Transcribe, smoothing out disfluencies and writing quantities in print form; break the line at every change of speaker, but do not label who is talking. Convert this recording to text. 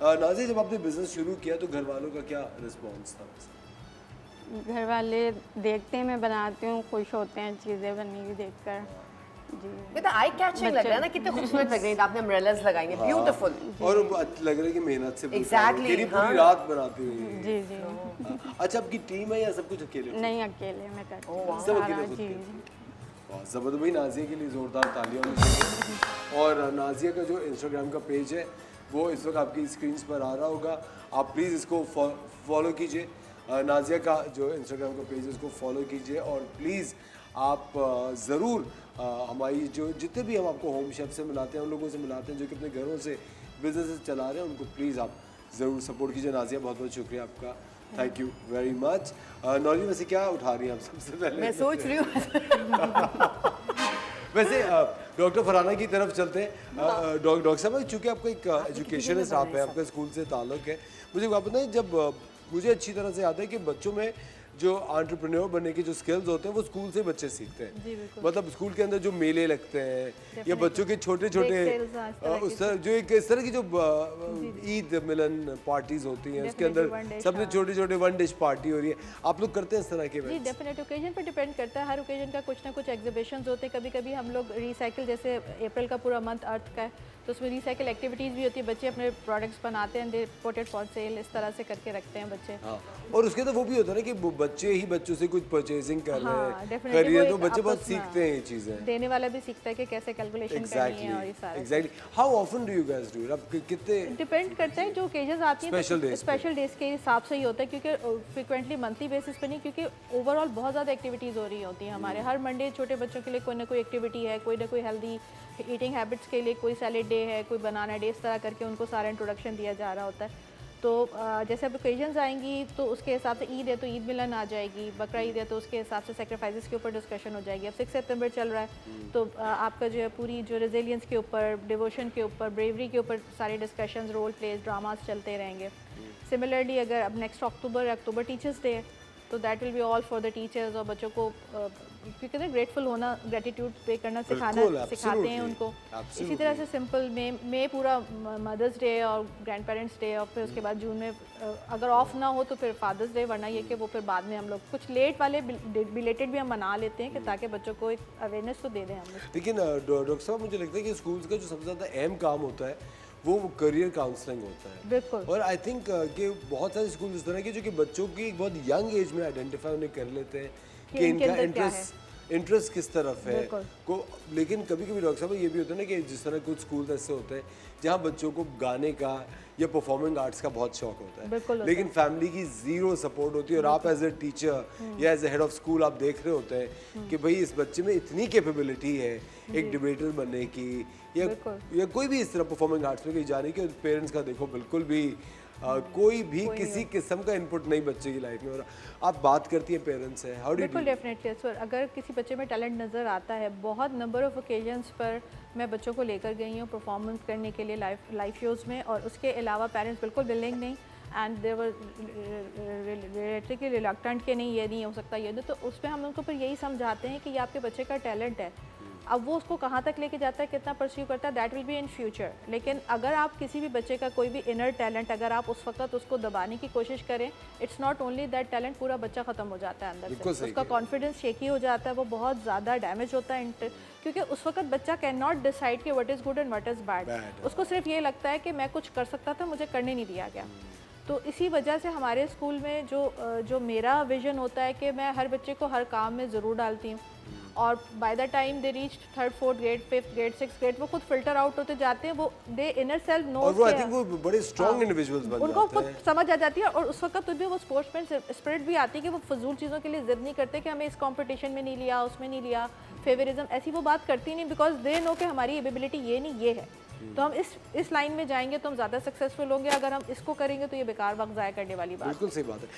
नाज़िया, जब आपने बिजनेस शुरू किया तो घर वालों का क्या रिस्पॉन्स था?
घर वाले देखते हैं मैं बनाती हूँ, खुश होते हैं चीज़ें बनी हुई देखकर। जी
बेटा आई कैचिंग लग रहा है ना, कितने खूबसूरत लग रही है, आपने अम्ब्रेलास लगाई हैं, ब्यूटीफुल।
और लग रहा है कि मेहनत से
Exactly,
पूरी
हाँ।
रात बनाती हुई।
जी जी।
अच्छा, आपकी टीम है या सब कुछ अकेले?
नहीं अकेले मैं करती हूँ
सब
सारा।
अकेले खुद
जी
के? वाह, ज़बरदस्त भाई। नाज़िया के लिए ज़ोरदार तालियां होनी चाहिए। और नाज़िया का जो इंस्टाग्राम का पेज है वो इस वक्त आपकी स्क्रीन्स पर आ रहा होगा, आप प्लीज़ इसको फॉलो कीजिए। नाज़िया का जो इंस्टाग्राम का पेज है उसको फॉलो कीजिए और प्लीज़ आप ज़रूर हमारी जो जितने भी हम आपको होम शेफ से मिलाते हैं, उन लोगों से मिलाते हैं जो कि अपने घरों से बिजनेस चला रहे हैं, उनको प्लीज़ आप ज़रूर सपोर्ट कीजिए। नाज़िया, बहुत बहुत शुक्रिया आपका, thank you very much. Normally वैसे क्या उठा रही हैं आप सबसे पहले?
मैं सोच रही हूँ
वैसे डॉक्टर फरहाना की तरफ चलते हैं। डॉक्टर साहब, चूँकि आपका एक एजुकेशनिस्ट आप है, आपका स्कूल से ताल्लुक है, मुझे आप बताएं, जब मुझे अच्छी तरह से याद है कि बच्चों में जो एंटरप्रेन्योर बनने के जो स्किल्स होते हैं वो स्कूल से बच्चे सीखते हैं। मतलब स्कूल के अंदर जो मेले लगते हैं या बच्चों के छोटे छोटे उस तरह जो एक इस तरह की जो ईद मिलन पार्टीज होती हैं, उसके अंदर सबसे छोटी छोटी वन डिश पार्टी हो रही है, आप लोग करते हैं इस तरह के?
जी डेफिनेट, ओकेजन पर डिपेंड करता है, हर ओकेजन का कुछ ना कुछ एग्जीबिशंस होते हैं। कभी कभी हम लोग रिसाइकिल, जैसे अप्रैल का पूरा मंथ अर्थ का है तो उसमें रिसाइकिल एक्टिविटीज़ भी होती है, बच्चे अपने प्रोडक्ट्स बनाते हैं, they put it for sale, इस तरह से करके रखते हैं बच्चे।
हाँ, और उसके अंदर वो भी होता है ना कि बच्चे ही बच्चों से कुछ परचेजिंग कर रहे
हाँ,
हैं,
definitely
करिए,
वो
तो
एक
बच्चे बहुत
आपस
सीखते हैं ये चीज़ें।
देने वाला भी सीखता है कि कैसे कैलकुलेशन करनी है और ये सारा।
Exactly. How often do you guys do it? आप कितने?
डिपेंड करता है, जो ओकेजन्स आती हैं स्पेशल डेज के हिसाब से ही होता है, क्योंकि फ्रिक्वेंटली मंथली बेसिस पे नहीं, क्योंकि ओवरऑल बहुत ज़्यादा एक्टिविटीज़ हो रही होती हैं हमारे। हर मंडे छोटे बच्चों के लिए कोई ना कोई एक्टिविटी है, कोई ना कोई हेल्दी ईटिंग हैबिट्स के लिए कोई सैलेड डे है, कोई बनाना डे, इस तरह करके उनको सारा इंट्रोडक्शन दिया जा रहा होता है। तो जैसे अब ओकेजन्स आएंगी तो उसके हिसाब से, ईद है तो ईद मिलन आ जाएगी, बकरा ईद है तो उसके हिसाब से सेक्रीफाइसेस के ऊपर डिस्कशन हो जाएगी। अब 6 सितंबर चल रहा है तो आपका जो है पूरी जो रेजिलियंस के ऊपर, डिवोशन के ऊपर, ब्रेवरी के ऊपर सारे डिस्कशंस, रोल प्लेज, ड्रामास चलते रहेंगे। सिमिलरली अगर अब नेक्स्ट अक्टूबर टीचर्स डे है तो that will be all for the teachers, और बच्चों को क्योंकि ना ग्रेटफुल होना, ग्रेटिट्यूड पे करना सिखाते हैं उनको। इसी तरह से सिंपल में पूरा मदर्स डे और ग्रैंड पेरेंट्स डे, और फिर उसके बाद जून में अगर ऑफ ना हो तो फिर फादर्स डे, वरना ये कि वो फिर बाद में हम लोग कुछ लेट वाले बिलेटेड भी हम मना लेते हैं कि ताकि बच्चों को एक अवेयरनेस तो दे दें हम।
लेकिन डॉक्टर साहब, मुझे लगता है कि स्कूल्स का जो सबसे ज़्यादा अहम काम होता है वो करियर काउंसलिंग होता है।
बिल्कुल।
और आई थिंक कि बहुत सारे स्कूल इस तरह के जो कि बच्चों की बहुत यंग एज में आइडेंटिफाई उन्हें कर लेते हैं कि इनका इंटरेस्ट किस तरफ है को। लेकिन कभी कभी डॉक्टर साहब ये भी होता है ना कि जिस तरह कुछ स्कूल ऐसे होते हैं जहाँ बच्चों को गाने का या परफॉर्मिंग आर्ट्स का बहुत शौक होता है, लेकिन फैमिली की ज़ीरो सपोर्ट होती है, और आप एज ए टीचर या as a head of school आप देख रहे होते हैं कि भाई इस बच्चे में इतनी कैपेबिलिटी है एक डिबेटर बनने की या कोई भी इस तरह परफॉर्मिंग आर्ट्स में कहीं जाने की, पेरेंट्स का देखो बिल्कुल भी कोई भी किसी किस्म का इनपुट नहीं बच्चे की लाइफ में हो रहा। आप बात करती हैं पेरेंट्स से, हाउ डू यू?
बिल्कुल डेफिनेटली सर, अगर किसी बच्चे में टैलेंट नज़र आता है, बहुत नंबर ऑफ ओकेजन्स पर मैं बच्चों को लेकर गई हूँ परफॉर्मेंस करने के लिए लाइव शोज़ में, और उसके अलावा पेरेंट्स बिल्कुल विलिंग नहीं and they were relatively reluctant कि नहीं ये नहीं हो सकता ये, तो उसमें हम उनको फिर यही समझाते हैं कि ये आपके बच्चे का टैलेंट है, अब वो उसको कहाँ तक लेके जाता है, कितना परस्यू करता है, that will be in future. लेकिन अगर आप किसी भी बच्चे का कोई भी इनर टैलेंट अगर आप उस वक्त उसको दबाने की कोशिश करें, it's not only that talent, पूरा बच्चा ख़त्म हो जाता है अंदर से, उसका कॉन्फिडेंस शेकी हो जाता है, वो बहुत ज़्यादा डैमेज होता है, क्योंकि उस वक्त बच्चा कैन नॉट डिसाइड कि what is good and what is bad. उसको सिर्फ ये लगता है कि मैं कुछ कर सकता था, मुझे करने नहीं दिया गया। तो इसी वजह से हमारे स्कूल में जो मेरा विज़न होता है कि मैं हर बच्चे को हर काम में ज़रूर डालती हूँ, और by the time they reach 3rd 4th grade 5th grade 6th grade वो खुद फिल्टर आउट होते जाते हैं, वो दे इनर सेल्फ नोज,
और वो आई थिंक वो बड़े स्ट्रांग इंडिविजुअल्स बन जाते हैं,
उनको खुद समझ आ जाती है, और उस वक्त भी वो स्पोर्ट्समैन स्पिरिट भी आती है कि वो फजूल चीज़ों के लिए जिद नहीं करते कि हमें इस कंपटीशन में नहीं लिया, उसमें नहीं लिया, फेवरिज्म ऐसी वो बात करती नहीं, बिकॉज दे नो कि हमारी एबिलिटी ये नहीं ये है, तो हम इस लाइन में जाएंगे तो हम ज़्यादा सक्सेसफुल होंगे, अगर हम इसको करेंगे तो ये बेकार वक्त ज़ाया करने वाली बात।
बिल्कुल सही बात है।